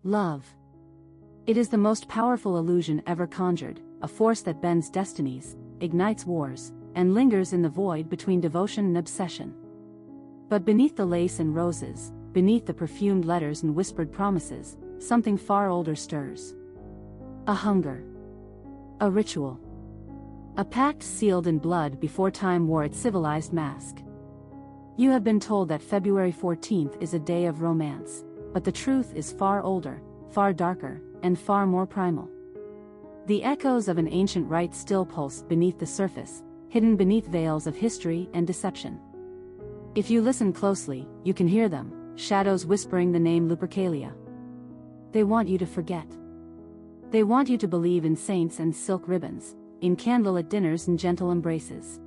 Love. It is the most powerful illusion ever conjured, a force that bends destinies, ignites wars, and lingers in the void between devotion and obsession. But beneath the lace and roses, beneath the perfumed letters and whispered promises, something far older stirs. A hunger. A ritual. A pact sealed in blood before time wore its civilized mask. You have been told that February 14th is a day of romance, but the truth is far older, far darker, and far more primal. The echoes of an ancient rite still pulse beneath the surface, hidden beneath veils of history and deception. If you listen closely, you can hear them, shadows whispering the name Lupercalia. They want you to forget. They want you to believe in saints and silk ribbons, in candlelit dinners and gentle embraces.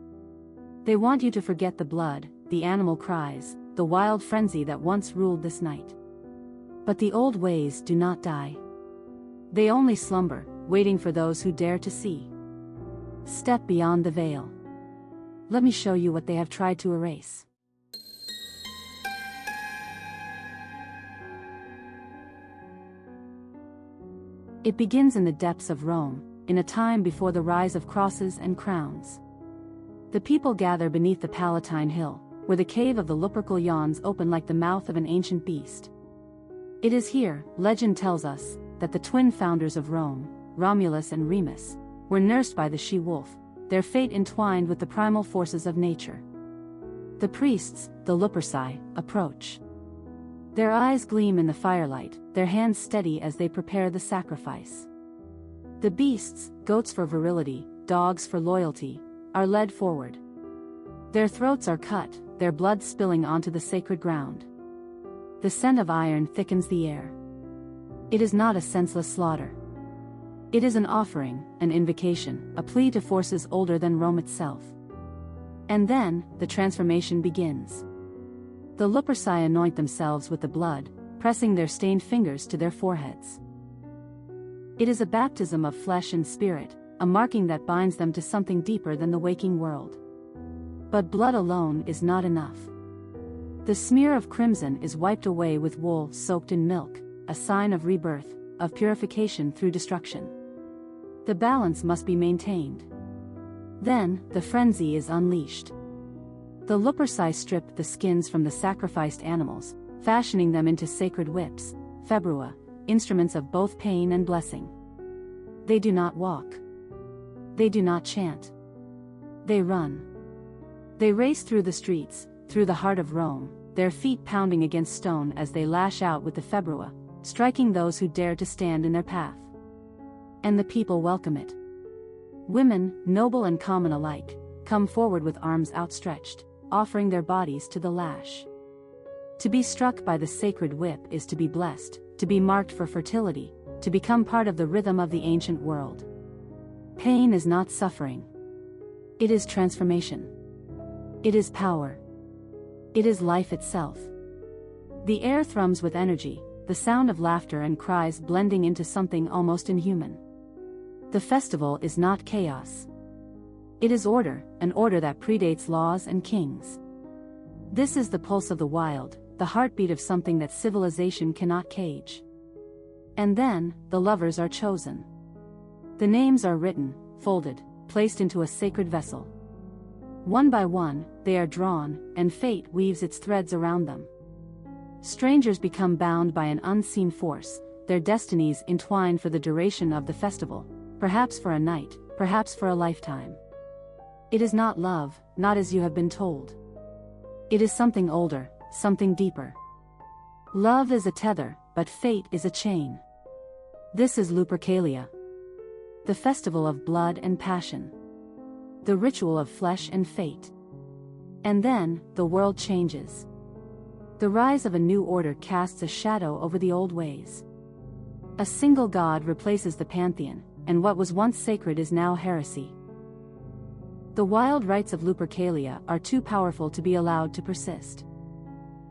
They want you to forget the blood, the animal cries, the wild frenzy that once ruled this night. But the old ways do not die. They only slumber, waiting for those who dare to see. Step beyond the veil. Let me show you what they have tried to erase. It begins in the depths of Rome, in a time before the rise of crosses and crowns. The people gather beneath the Palatine Hill, where the cave of the Lupercal yawns open like the mouth of an ancient beast. It is here, legend tells us, that the twin founders of Rome, Romulus and Remus, were nursed by the she-wolf, their fate entwined with the primal forces of nature. The priests, the Luperci, approach. Their eyes gleam in the firelight, their hands steady as they prepare the sacrifice. The beasts, goats for virility, dogs for loyalty, are led forward. Their throats are cut, their blood spilling onto the sacred ground. The scent of iron thickens the air. It is not a senseless slaughter. It is an offering, an invocation, a plea to forces older than Rome itself. And then, the transformation begins. The Luperci anoint themselves with the blood, pressing their stained fingers to their foreheads. It is a baptism of flesh and spirit, a marking that binds them to something deeper than the waking world. But blood alone is not enough. The smear of crimson is wiped away with wool soaked in milk, a sign of rebirth, of purification through destruction. The balance must be maintained. Then, the frenzy is unleashed. The Luperci strip the skins from the sacrificed animals, fashioning them into sacred whips, februa, instruments of both pain and blessing. They do not walk. They do not chant. They run. They race through the streets, through the heart of Rome, their feet pounding against stone as they lash out with the februa, striking those who dare to stand in their path. And the people welcome it. Women, noble and common alike, come forward with arms outstretched, offering their bodies to the lash. To be struck by the sacred whip is to be blessed, to be marked for fertility, to become part of the rhythm of the ancient world. Pain is not suffering. It is transformation. It is power. It is life itself. The air thrums with energy, the sound of laughter and cries blending into something almost inhuman. The festival is not chaos. It is order, an order that predates laws and kings. This is the pulse of the wild, the heartbeat of something that civilization cannot cage. And then, the lovers are chosen. The names are written, folded, placed into a sacred vessel. One by one, they are drawn, and fate weaves its threads around them. Strangers become bound by an unseen force, their destinies entwined for the duration of the festival, perhaps for a night, perhaps for a lifetime. It is not love, not as you have been told. It is something older, something deeper. Love is a tether, but fate is a chain. This is Lupercalia. The festival of blood and passion. The ritual of flesh and fate. And then, the world changes. The rise of a new order casts a shadow over the old ways. A single god replaces the pantheon, and what was once sacred is now heresy. The wild rites of Lupercalia are too powerful to be allowed to persist.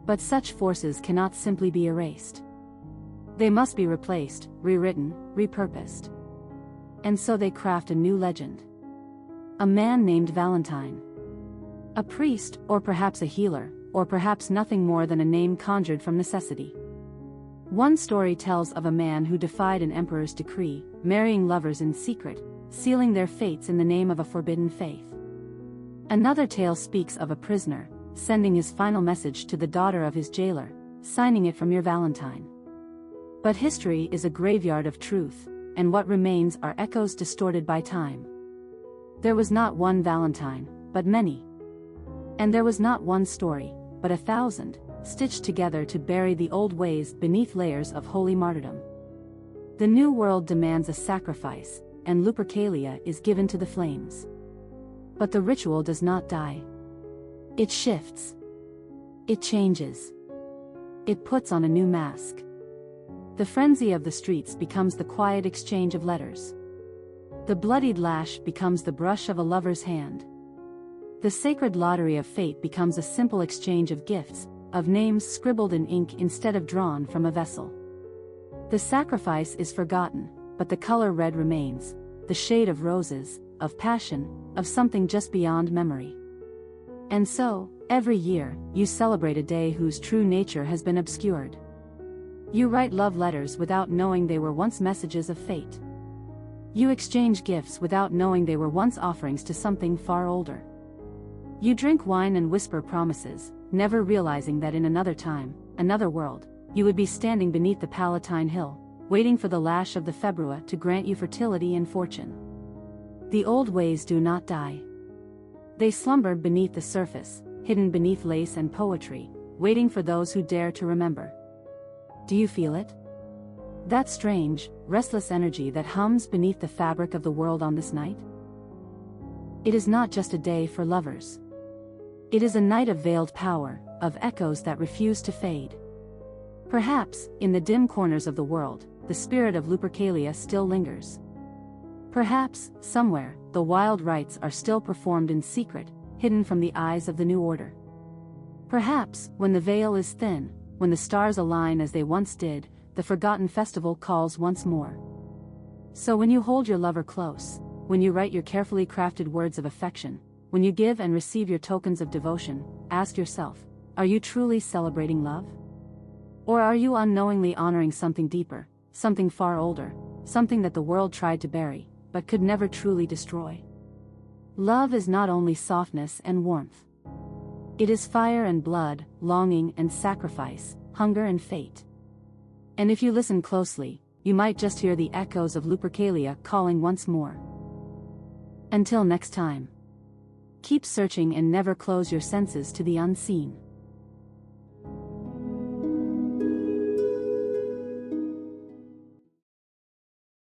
But such forces cannot simply be erased. They must be replaced, rewritten, repurposed. And so they craft a new legend. A man named Valentine. A priest, or perhaps a healer, or perhaps nothing more than a name conjured from necessity. One story tells of a man who defied an emperor's decree, marrying lovers in secret, sealing their fates in the name of a forbidden faith. Another tale speaks of a prisoner, sending his final message to the daughter of his jailer, signing it from your Valentine. But history is a graveyard of truth, and what remains are echoes distorted by time. There was not one Valentine, but many. And there was not one story, but 1,000, stitched together to bury the old ways beneath layers of holy martyrdom. The new world demands a sacrifice, and Lupercalia is given to the flames. But the ritual does not die. It shifts. It changes. It puts on a new mask. The frenzy of the streets becomes the quiet exchange of letters. The bloodied lash becomes the brush of a lover's hand. The sacred lottery of fate becomes a simple exchange of gifts, of names scribbled in ink instead of drawn from a vessel. The sacrifice is forgotten, but the color red remains, the shade of roses, of passion, of something just beyond memory. And so, every year, you celebrate a day whose true nature has been obscured. You write love letters without knowing they were once messages of fate. You exchange gifts without knowing they were once offerings to something far older. You drink wine and whisper promises, never realizing that in another time, another world, you would be standing beneath the Palatine hill, waiting for the lash of the Februa to grant you fertility and fortune. The old ways do not die. They slumber beneath the surface, hidden beneath lace and poetry, waiting for those who dare to remember. Do you feel it? That strange, restless energy that hums beneath the fabric of the world on this night? It is not just a day for lovers. It is a night of veiled power, of echoes that refuse to fade. Perhaps, in the dim corners of the world, the spirit of Lupercalia still lingers. Perhaps, somewhere, the wild rites are still performed in secret, hidden from the eyes of the new order. Perhaps, when the veil is thin, when the stars align as they once did, the forgotten festival calls once more. So when you hold your lover close, when you write your carefully crafted words of affection, when you give and receive your tokens of devotion, ask yourself, are you truly celebrating love? Or are you unknowingly honoring something deeper, something far older, something that the world tried to bury, but could never truly destroy? Love is not only softness and warmth. It is fire and blood, longing and sacrifice, hunger and fate. And if you listen closely, you might just hear the echoes of Lupercalia calling once more. Until next time. Keep searching and never close your senses to the unseen.